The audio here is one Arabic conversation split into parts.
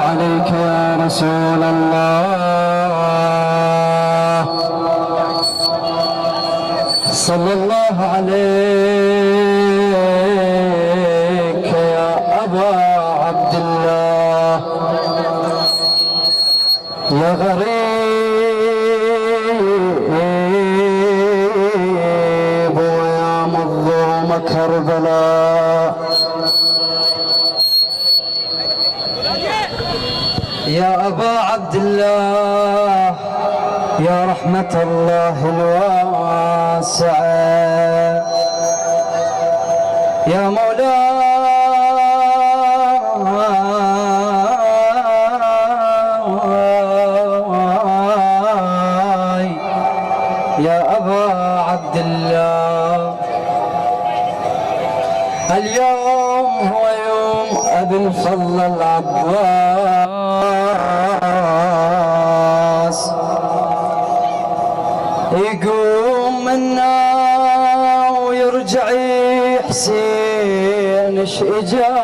عليك يا رسول الله صلى الله عليك يا أبا عبد الله يا غريب ويا مظلوم كربلاء يا أبا عبد الله يا رحمة الله الواسعة يا مولاي يا أبا عبد الله اليوم هو يوم أبي الفضل العباس يقوم منا ويرجع حسين شجاع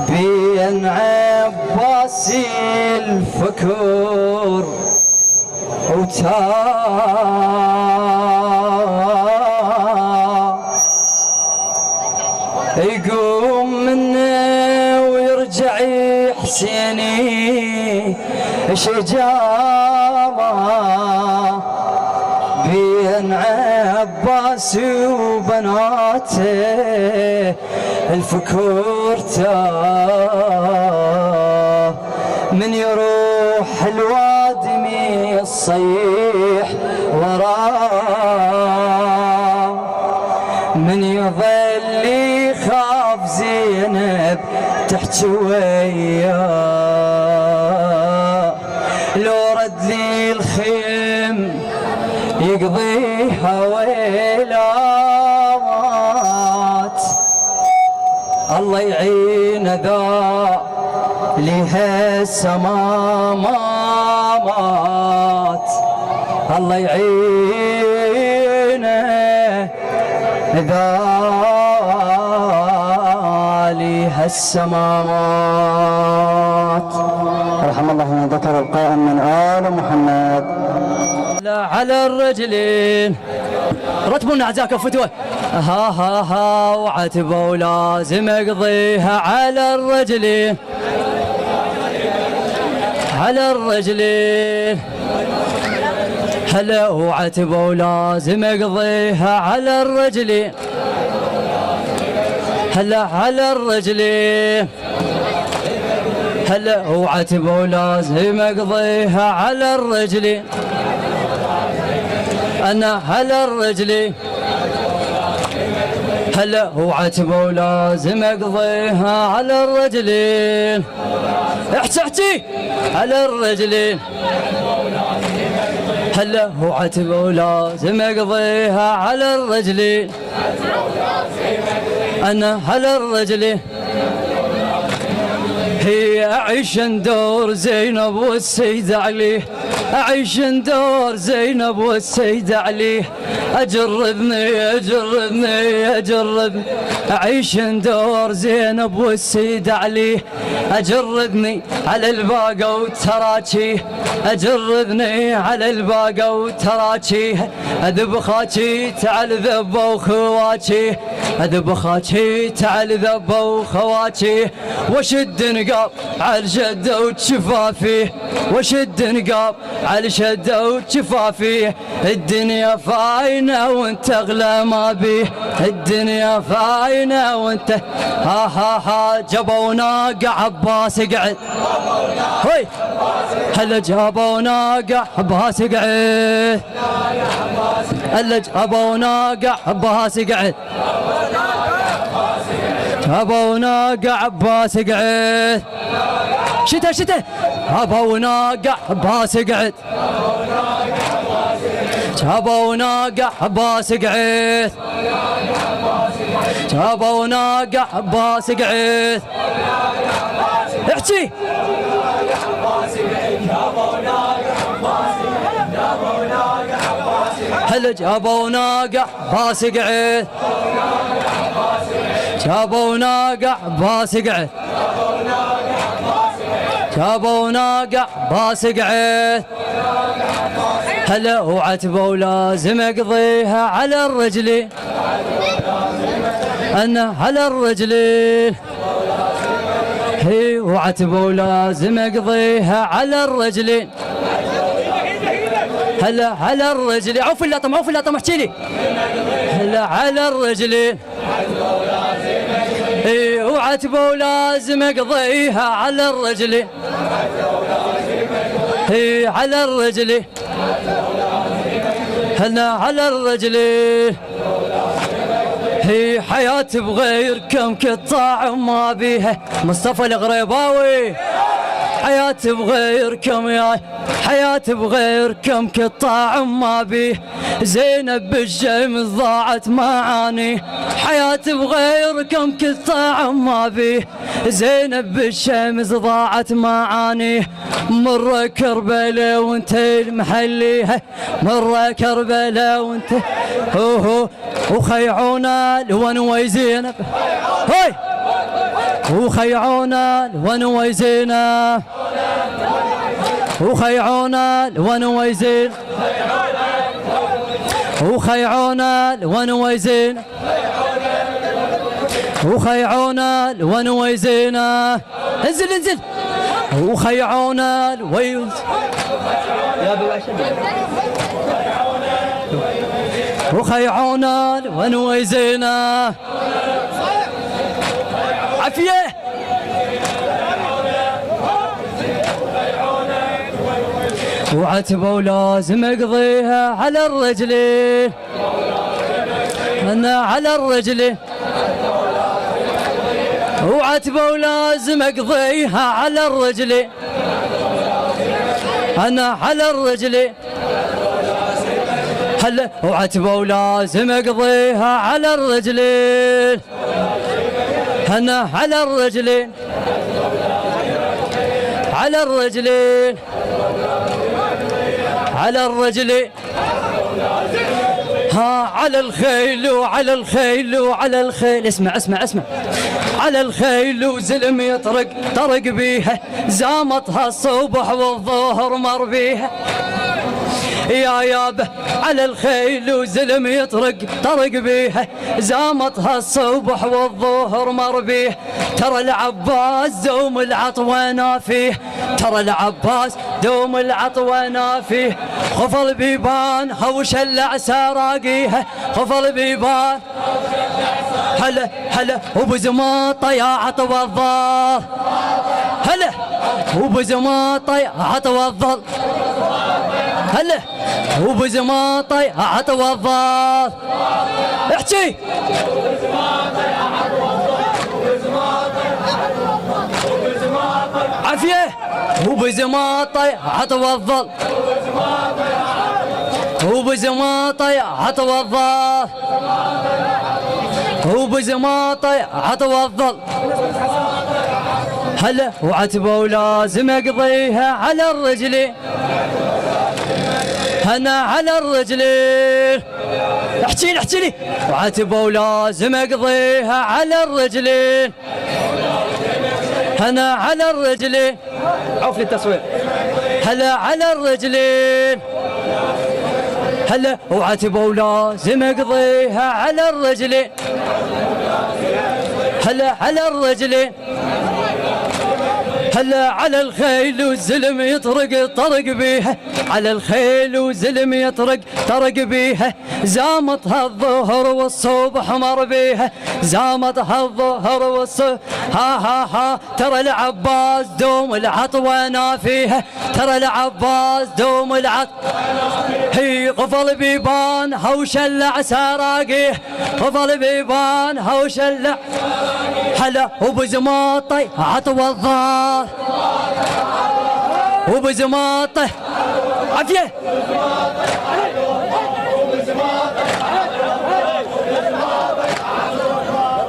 بين عباسي الفكر يقوم منه ويرجع حسيني شجاعة بين عباس وبناته الفكور تاه من يروح الوادمي الصيح وراه من يظل يخاف زينب تحكي وياه لو رد لي الخيم يقضيها ويلات الله يعين ذا لها السمامات الله يعينه ذا لها السمامات رحم الله من ذكر القائم من آل محمد لا على الرجلين رتبونا عزاك فتوى ها ها ها وعتبه ولازم اقضيها على الرجلين على الرجلين هلا وعتبه ولازم اقضيها على الرجلين هلا على الرجلين هلا وعتبه ولازم اقضيها على الرجلين انا على الرجلين هلا وعتبه ولازم اقضيها على الرجلين احكي احكي على الرجلين هلا وعتبه ولازم اقضيها على الرجلين انا على الرجلين هي اعيش ندور زينب والسيد علي اعيش ندور زينب والسيد علي اجربني اجربني اجربني اعيش ندور زينب والسيد علي اجربني على الباقة وتراكي اجربني على الباقة وتراكي اذب خاكي تعال ذب وخواكي اذب خاكي تعال ذب وخواكي وشد نقاب على شده وشفافي وشد نقاب على شده وشفافي الدنيا فاينه وانت اغلى ما بيه الدنيا فاينه وانت ها ها ها جابوا ناقة عباس قعد هوي هلا جابوا ناقة عباس قعد هلا جابوا ناقة عباس قعد جابوا ناقة عباس قعد شتا شتا جابوا ناقة عباس قعد جابوا ناقة عباس قعد جابوا ناقة عباس قعد احكي هلا جابوا ناقة عباس قعد جابوا ناقع باس قعد جابوا ناقع باس قعد هلا وعتبوا لازم اقضيها على الرجلين انا على الرجلين هي وعتبوا لازم اقضيها على الرجلين هلا على الرجلين عوف اللطم عوف اللطم احكي لي هلا على الرجلين اي وعتبوا لازم اقضيها على الرجلين هي على الرجلين هلا على الرجلين هي حياتي بغيركم قطاع ما بيها مصطفى الغريباوي حياتي بغيركم يا حياتي بغيركم قطاع ما بيه زينب بالشمس ضاعت معاني حياتي بغيركم قطاع ما بيه زينب بالشمس ضاعت معاني مرة كربلاء وانت المحليها مرة كربلاء وانت هو وخيعونا الونوي زينب هاي وخيعونا الونوي زينب وخيعونا الونوي زين وخيعونا الونوي زين وخيعونا الونوي زين انزل انزل وخيعونا الويز يا وخيعونا الونوي زين عافية وعتبوا لازم اقضيها على الرجلين انا على الرجلين وعتبوا لازم اقضيها على الرجلين انا على الرجلين هلا وعتبوا لازم اقضيها على الرجلين انا على الرجلين على الرجلين على الرجلين ها على الخيل وعلى الخيل وعلى الخيل اسمع اسمع اسمع على الخيل وزلم يطرق طرق بيها زامطها الصبح والظهر مر بيها يا يابه على الخيل وزلم يطرق طرق بيها زامطها الصبح والظهر مر بيه ترى العباس دوم العطوانة فيه ترى العباس دوم العطوانة فيه خف البيبان هوش العساراقيها خف البيبان هلا هلا وبزماطة يا عطوى الظل هلا وبزماطة يا عطوى الظل هلا وبزماطة يا عطوى الظل احكي عافية وبزماطة يا عطوى الظل وبزماطة يا عطوى الظل وبزماطة يا عطوى الظل هلا وعتبوا لازم اقضيها على الرجلين انا على الرجلين احكي لي احكي لي وعتبوا لازم اقضيها على الرجلين انا على الرجلين عوف للتصوير هلا على الرجلين هلا وعتبوا لازم اقضيها على الرجلين هلا على الرجلين هلا على الخيل والزلم يطرق طرق بيها على الخيل والزلم يطرق طرق بيها زامطها الظهر والصبح مر بيها زامطها الظهر والصبح ها ها ها ترى العباس دوم العطوانة فيها ترى العباس دوم هي قفل بيبان هوش العساراقيه قفل بيبان هوش هلا وبزماطي عطوى الظال وبزماطه عافيه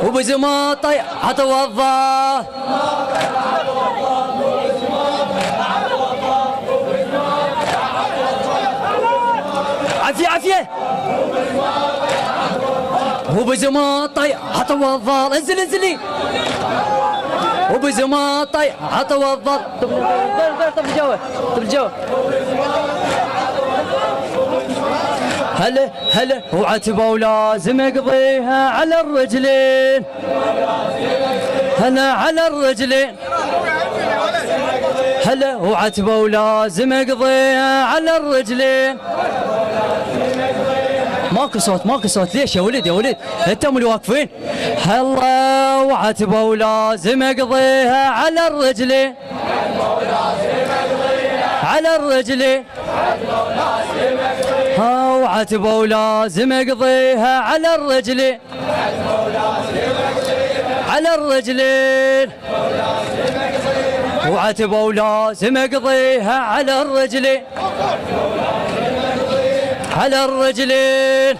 وبزماطه عطوى الظال عافيه عافيه وبزمان طي عطوا الضال انزل انزلي وبزمان طي عطوا الضال طب الجو هلا وعتبه ولازم يقضيها على الرجلين هلا على الرجلين هلا وعتبه ولازم يقضيها على الرجلين ماكو صوت ليش يا ولد انتم اللي واقفين هلا وعتبه ولازم يقضيها على الرجلين على الرجلين ها وعتبه ولازم يقضيها على الرجلين على الرجلين وعتبه ولازم يقضيها على الرجلين على الرجلين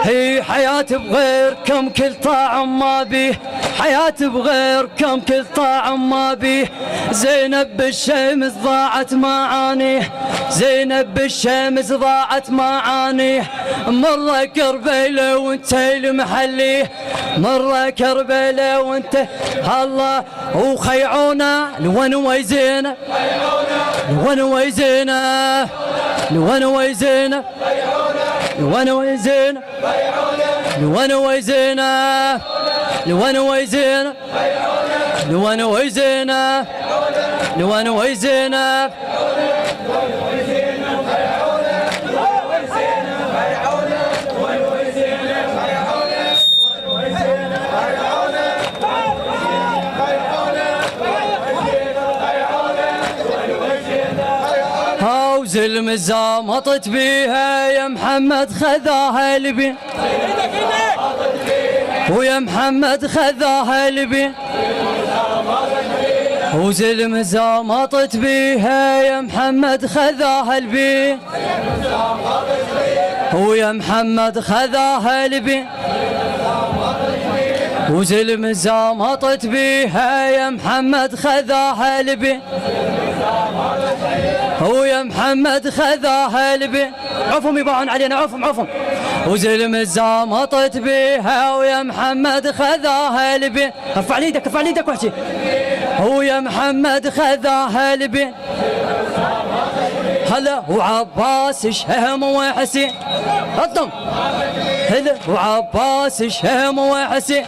هي حياة بغيركم كل طاعم ما بيه حياة بغيركم كل طاعم ما بيه زينب بالشمس ضاعت معانيه زينب بالشمس ضاعت معانيه مرة كربيلة وانت المحليه مرة كربيلة وانت الله وخيعونا لون ويزينه لون ويزينه لون ويزينه لون ويزينه لون ويزينه لون ويزينه لون ويزينه لون ويزينه زلمزة مطت بيها يا محمد خذاها لبي ويا محمد خذاها لبي وزلمزة مطت بيها يا محمد خذاها لبي ويا محمد خذاها لبي وزلمزة مطت بيها يا محمد خذاها لبي ويا محمد خذاها لبي عفهم يباعون علينا عفهم وزلمزة مطت بيها ويا محمد خذاها لبي ارفع لي ايدك واحكي ويا محمد خذاها لبي هلا وعباس شهم وحسين الضم هلا وعباس شهم وحسين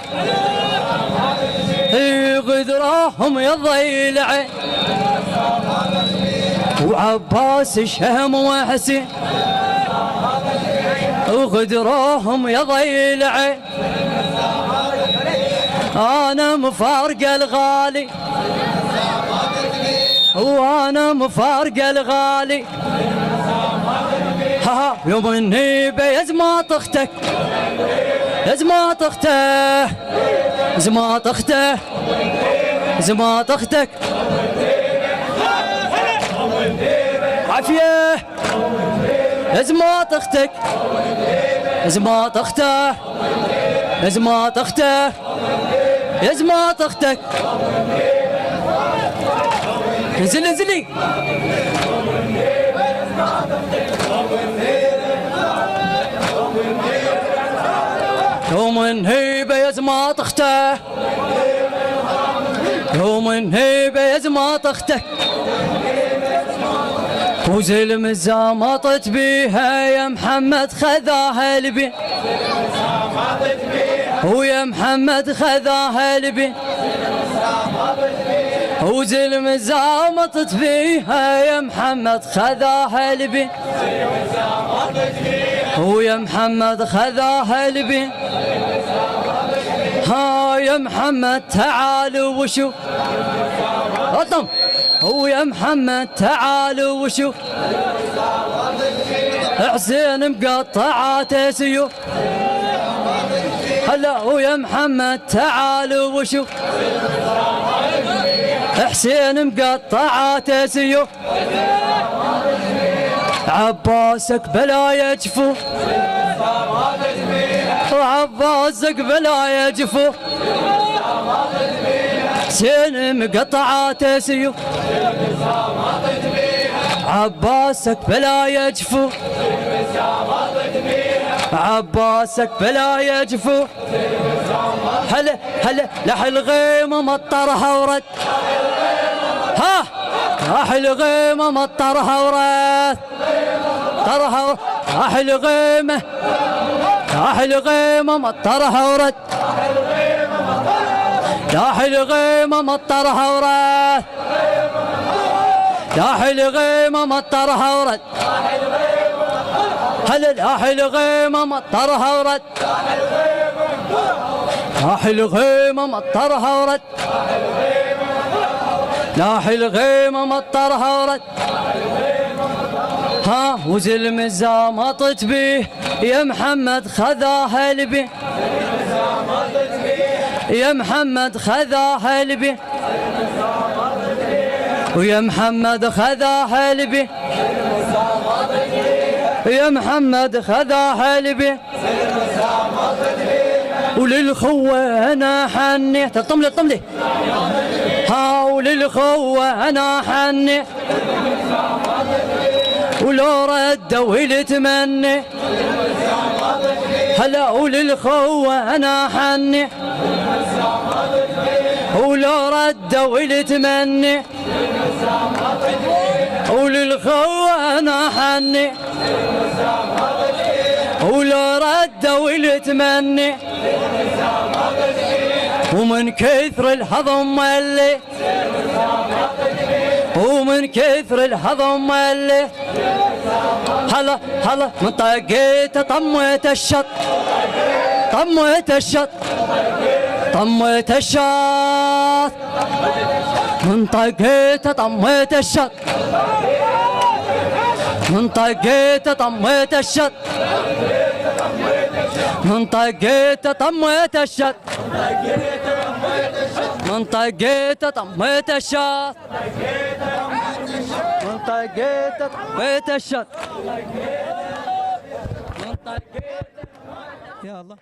غدراهم يضيل عين وعباس شهم وحسين وغدراهم يضيل عين انا مفارق الغالي وانا مفارق الغالي ها يوم النيبه يزمات اختك يزمات اخته زمات اخته زمات اختك عافيه زمات اختك زمات اخته زمات اخته زمات اختك انزلي يوم الهيبة يا زمات اخته يوم الهيبة يا زمات اخته وزلمزة مطت بيها يا محمد خذاها لبي ويا محمد خذاها لبي وزلمزة مطت بيها يا محمد خذاها لبي ويا محمد خذاها لبي ها يا محمد تعال وشوف اطم ويا محمد تعال وشوف حسين مقطعات سيوف هلا ويا محمد تعال وشوف حسين مقطعات سيوف عباسك بلا يجفو عباسك بلا يجفو حسين مقطعات سيوف عباسك بلا يجفو عباسك بلا يجفو هلا هلا لح الغيمة مطرها ورد ها راح الغيمة مطرها ورد طرها ورد راح الغيمة راح الغيمة مطرها ورد راح الغيمة مطرها ورد راح الغيمة مطرها ورد هلا راح الغيمة مطرها ورد راح الغيمة مطرها ورد راح الغيمة مطرها ورد ها وزلم زامطت بيه يا محمد خذاها لبي يا محمد خذاها لبي ويا محمد خذاها لبي يا محمد خذاها لبي وللخوة انا حني طملي طملي ها وللخوة انا حني ولو ردوا يتمني هلا وللخوة انا حني ولو ردوا يتمني وللخوة انا حني ولو ردوا يتمني ومن كثر الهضم اللي ومن كثر الهضم اللي هلا هلا من طقيته طميت الشط طميت الشط طميت الشط من طقيته طميت الشط من طقيته طميت الشط من طقيته طميت الشط من طقيته طميت الشط من طقيته طميت الشط من طقيته يا الله.